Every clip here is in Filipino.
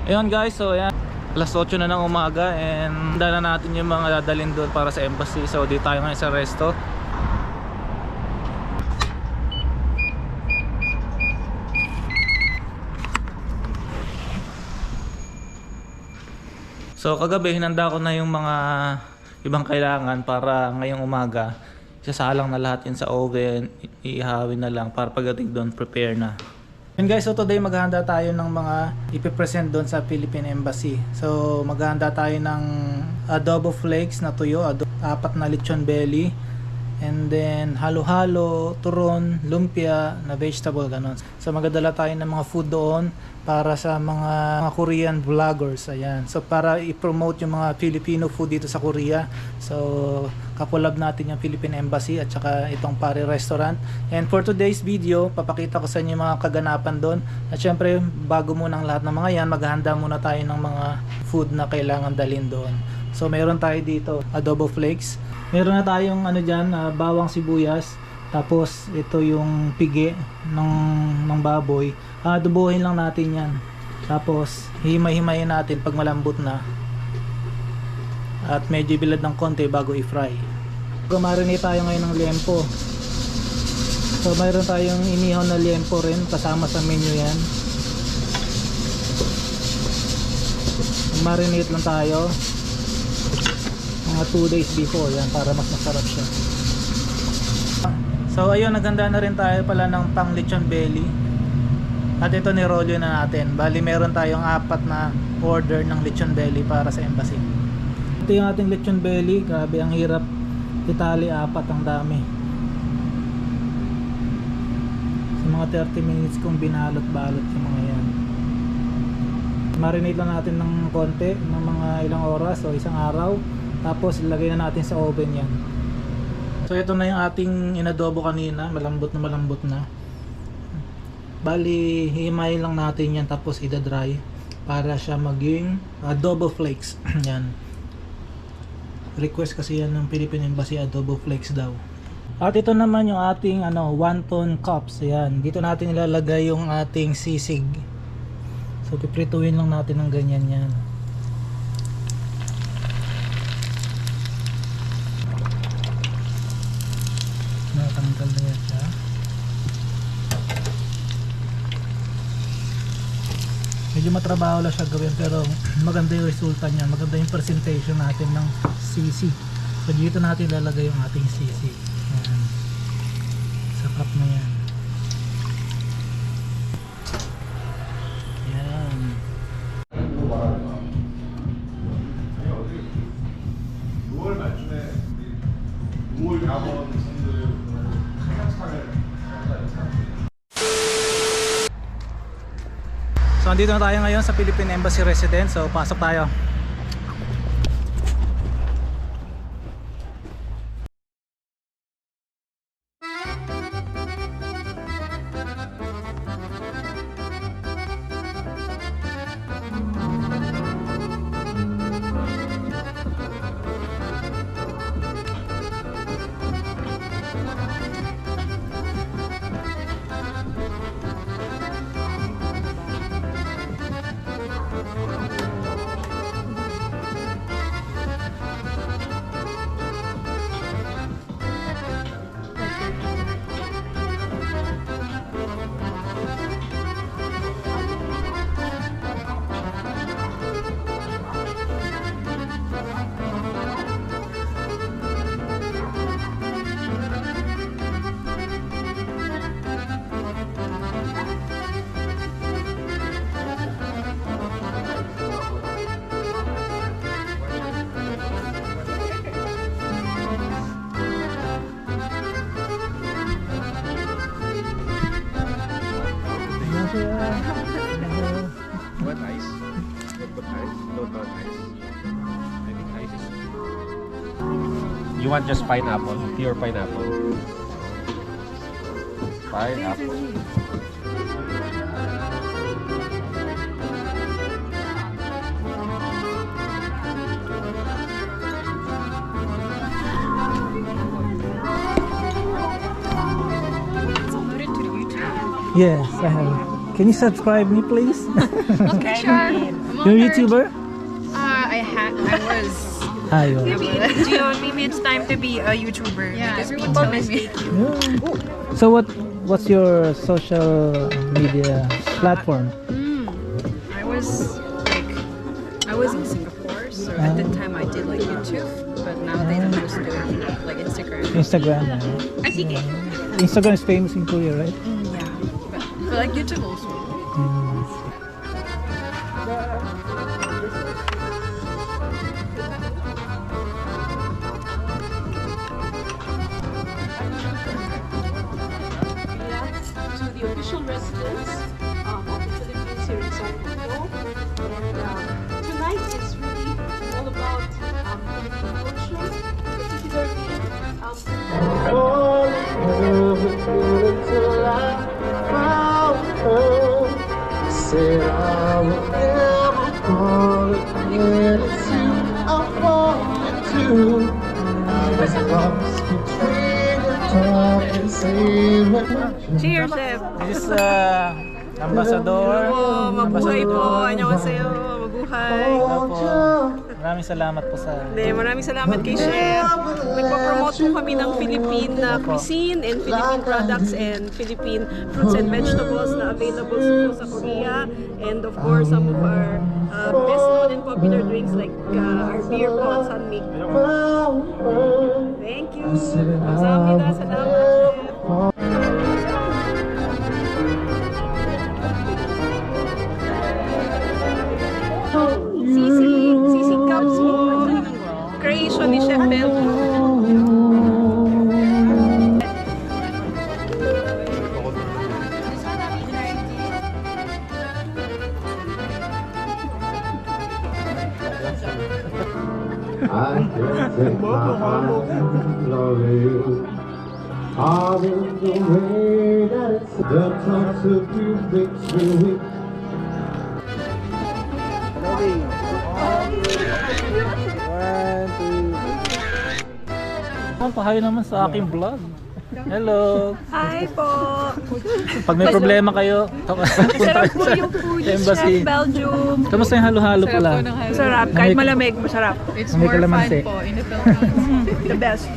Ayun guys, so ayan, alas 8 na ng umaga and dala natin yung mga dadalhin doon para sa embassy. So dito tayo ngayon sa resto. So kagabi hinanda ko na yung mga ibang kailangan para ngayong umaga. Isasalang na lahat yun sa oven, iihawin na lang para pagdating doon prepare na. And guys, so today maghahanda tayo ng mga ipipresent doon sa Philippine Embassy. So maghahanda tayo ng adobo flakes na tuyo, 4 na lechon belly, and then halo-halo, turon, lumpia na vegetable, ganon. So magdadala tayo ng mga food doon para sa mga Korean vloggers. Ayan. So para i-promote yung mga Filipino food dito sa Korea. So kakolab natin yung Philippine Embassy at saka itong Pare Restaurant. And for today's video, papakita ko sa inyo yung mga kaganapan doon. At syempre, bago muna ang lahat ng mga yan, maghahanda muna tayo ng mga food na kailangan dalhin doon. So meron tayo dito adobo flakes. Meron na tayong bawang sibuyas. Tapos ito yung pigi ng baboy. Adobohin lang natin yan. Tapos himay-himayin natin pag malambot na. At medyo bilad ng konti bago i-fry. Marinate tayo ngayon ng liempo. So mayroon tayong inihaw na liempo rin kasama sa menu yan. Marinate lang tayo mga 2 days before yan para mas masarap siya. So ayun, naghanda na rin tayo pala ng pang lechon belly. At ito nirolyo na natin. Bali meron tayong 4 na order ng lechon belly para sa embassy. Ito yung ating lechon belly. Grabe ang hirap itali, 4 ang dami. Sa mga 30 minutes kong binalot-balot yung mga yan. Marinate lang natin ng konti, ng mga ilang oras o isang araw. Tapos ilagay na natin sa oven yan. So ito na yung ating inadobo kanina, malambot na. Bali himayin lang natin yan tapos ida-dry para siya maging adobo flakes. Yan. Request kasi yan ng Philippine Embassy, adobo flakes daw. At ito naman yung ating wonton cups. Yan. Dito natin ilalagay yung ating sisig. So piprituin lang natin ng ganyan yan. Natanggal na yan siya. Medyo matrabaho lang siya gawin pero maganda yung resulta niya, maganda yung presentation natin ng sisig. So dito natin ilalagay yung ating sisig. Yan. Sa cup na yan. Yan. So andito na tayo ngayon sa Philippine Embassy Residence. So pasok tayo. What ice? What ice? Don't want ice. I think ice is... You want just pineapple? Pure pineapple? Pineapple. Yes, I have. Can you subscribe me, please? Okay, sure. You're a YouTuber? I was. Ayun. Gio, maybe it's time to be a YouTuber Yeah, because everyone people tells me. mistake you. Yeah. So what's your social media platform? I was in Singapore, so at the time I did like YouTube, but nowadays I'm just doing like Instagram. Instagram. Instagram is famous in Korea, right? Yeah, but like YouTube also. To the official residence of the Philippines here in San Diego. And tonight is really all about Philippine culture, particularly Said I will never fall again. It's you I'm falling to. I was lost between the dark and same. Cheers, Chef! This is Ambassador. Mabuhay po! Annyeonghaseyo! Mabuhay! Opo. Maraming salamat po sa... Maraming salamat kay Chef. Nagpo-promote po kami ng Philippine cuisine and Philippine products and Philippine fruits and vegetables na available po sa Korea. And of course, some of our best known and popular drinks like our beer po, Sunmik. Thank you! Kamsahamnida, salamat, Chef! Sisig cups po. Creation ni Chef Bel. I can't take my eyes off you. All in the way that it's the touch of you makes me weak. Pahayo naman sa aking vlog. Hello! Hi po! Pag may problema kayo, Sarap po yung food sa ni embassy. Chef Belgium. Kamusta yung halo-halo pala? Masarap. Kahit malamig, masarap. It's May more fun kalamansi. po in the Philippines. The best.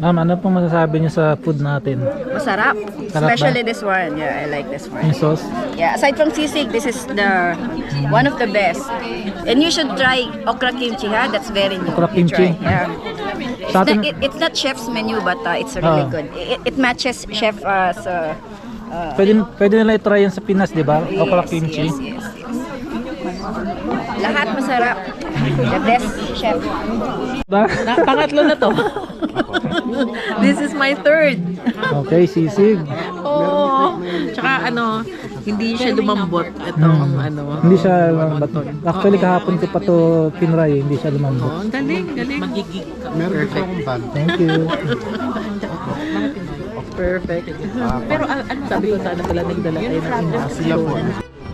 Ma'am, ano pong masasabi niyo sa food natin? Masarap. Sarap Especially ba? this one. Yeah, I like this one. Yung sauce? Yeah, aside from sisig, this is the one of the best. And you should try okra kimchi, ha? That's very new. Okra You kimchi? try, yeah. Sa atin, It's not chef's menu, but it's really Ah. good. It matches chef pwede nila i-try yan sa Pinas, di ba? Okra kimchi. Yes. Lahat masarap. The best chef. Pangatlo na to. This is my third. Okay, sisig. Oo. Tsaka ano, hindi siya lumambot. Itong ano. Hindi siya lumambot. Actually, kahapon ko pa to pinray, hindi siya lumambot. Ang galing, galing. Magigig ka. Thank you. Perfect. Pero ano sabi ko sana pala nagdala tayo ng inasyon.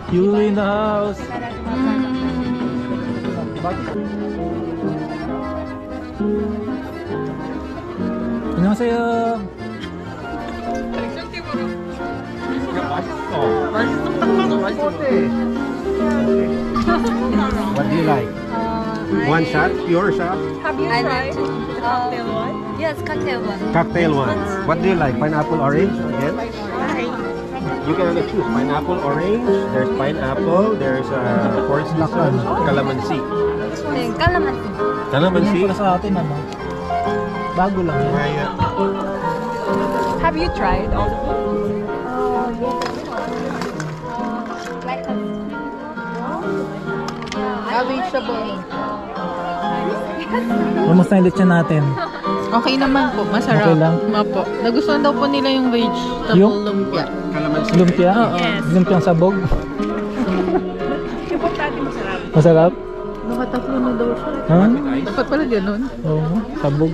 You in the house. 안녕하세요. What do you like? One shot? Pure shot? Have you tried the cocktail one? Yes, cocktail one. Cocktail ones. What do you like? Pineapple, orange? Again? You can only choose pineapple, orange. There's pineapple. There's porcelain, calamansi. Calamansi. Calamansi? Para sa atin, ano? Bago lang yan. Have you tried all of them? Kamusta yung lechon natin? Okay naman po, masarap. Okay lang? Mapo. Nagustuhan daw po nila yung vegetable Yung? lumpia. Calamansi. Lumpia? Yes. Lumpiang sabog? Importante masarap. Masarap? Nakatatlo na daw siya. Ha? Dapat pala ganun. Oo, sabog.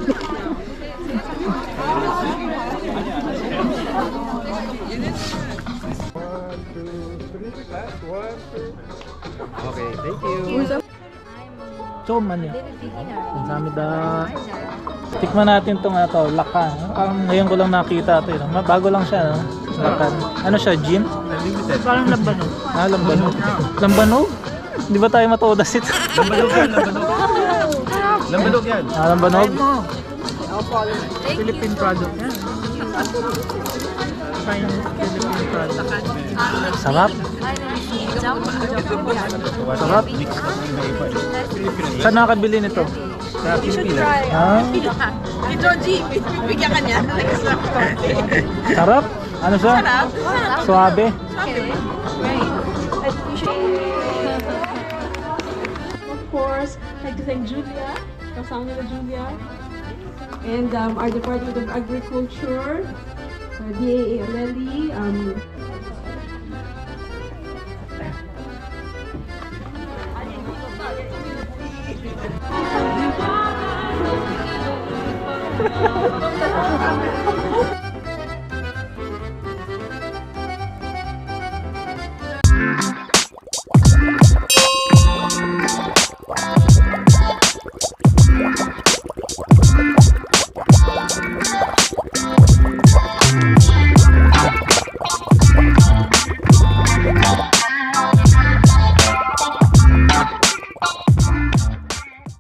Okay, thank you. Choman yan. Kamsahamnida. Tikman natin itong laka. Parang ngayon ko lang nakita ito. Bago lang siya. No? Lakan. Ano siya, gin? Unlimited. Parang labanog. Ah, lambanog. Lambanog? Di ba tayo matodas ito? Lambanog yan, lambanog. Lambanog yan. Ah, lambanog? Philippine product yan. Philippine product. Sarap. Sarap. Saan nakabili nito? Sa Pilipinas. Ah, Si Joji, bigyan ka niya. sarap. Ano siya? Suabe. Of course, I'd like to thank Julia, kasama nila Julia, and our Department of Agriculture, DAA Aleli,